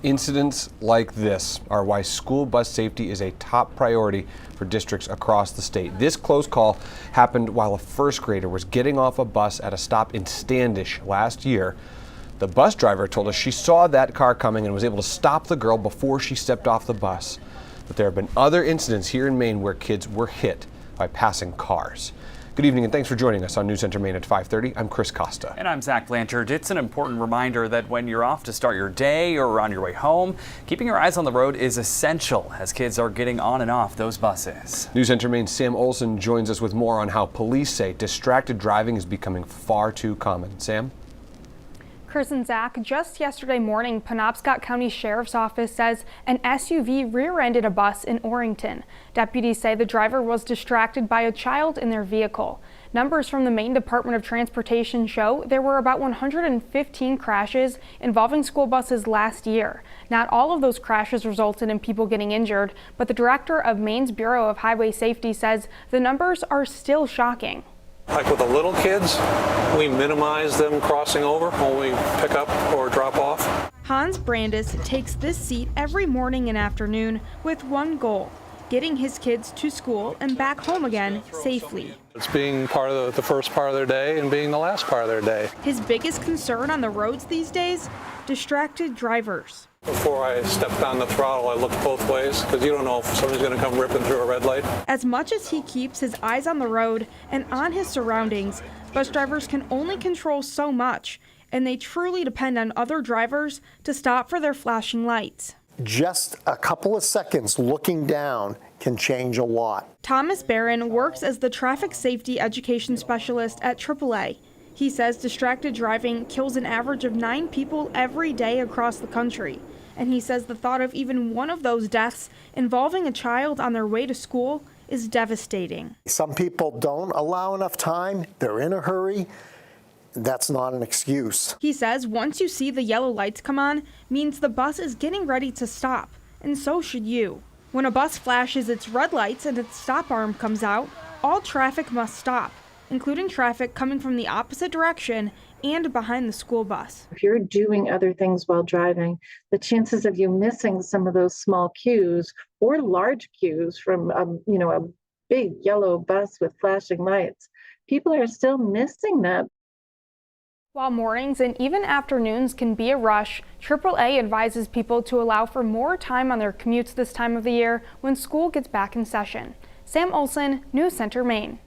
Incidents like this are why school bus safety is a top priority for districts across the state. This close call happened while a first grader was getting off a bus at a stop in Standish last year. The bus driver told us she saw that car coming and was able to stop the girl before she stepped off the bus. But there have been other incidents here in Maine where kids were hit by passing cars. Good evening and thanks for joining us on News Center Maine at 5:30. I'm Chris Costa. And I'm Zach Blanchard. It's an important reminder that when you're off to start your day or on your way home, keeping your eyes on the road is essential as kids are getting on and off those buses. News Center Maine's Sam Olson joins us with more on how police say distracted driving is becoming far too common. Sam? Chris and Zach, just yesterday morning, Penobscot County Sheriff's Office says an SUV rear-ended a bus in Orrington. Deputies say the driver was distracted by a child in their vehicle. Numbers from the Maine Department of Transportation show there were about 115 crashes involving school buses last year. Not all of those crashes resulted in people getting injured, but the director of Maine's Bureau of Highway Safety says the numbers are still shocking. Like with the little kids, we minimize them crossing over when we pick up or drop off. Hans Brandis takes this seat every morning and afternoon with one goal: getting his kids to school and back home again safely. It's being part of the first part of their day and being the last part of their day. His biggest concern on the roads these days? Distracted drivers. Before I step down the throttle, I look both ways because you don't know if somebody's going to come ripping through a red light. As much as he keeps his eyes on the road and on his surroundings, bus drivers can only control so much, and they truly depend on other drivers to stop for their flashing lights. Just a couple of seconds looking down can change a lot. Thomas Barron works as the traffic safety education specialist at AAA. He says distracted driving kills an average of 9 people every day across the country. And he says the thought of even one of those deaths involving a child on their way to school is devastating. Some people don't allow enough time. They're in a hurry. That's not an excuse. He says once you see the yellow lights come on, means the bus is getting ready to stop, and so should you. When a bus flashes its red lights and its stop arm comes out, all traffic must stop, including traffic coming from the opposite direction and behind the school bus. If you're doing other things while driving, the chances of you missing some of those small cues or large cues from a big yellow bus with flashing lights, people are still missing that. While mornings and even afternoons can be a rush, AAA advises people to allow for more time on their commutes this time of the year when school gets back in session. Sam Olson, News Center, Maine.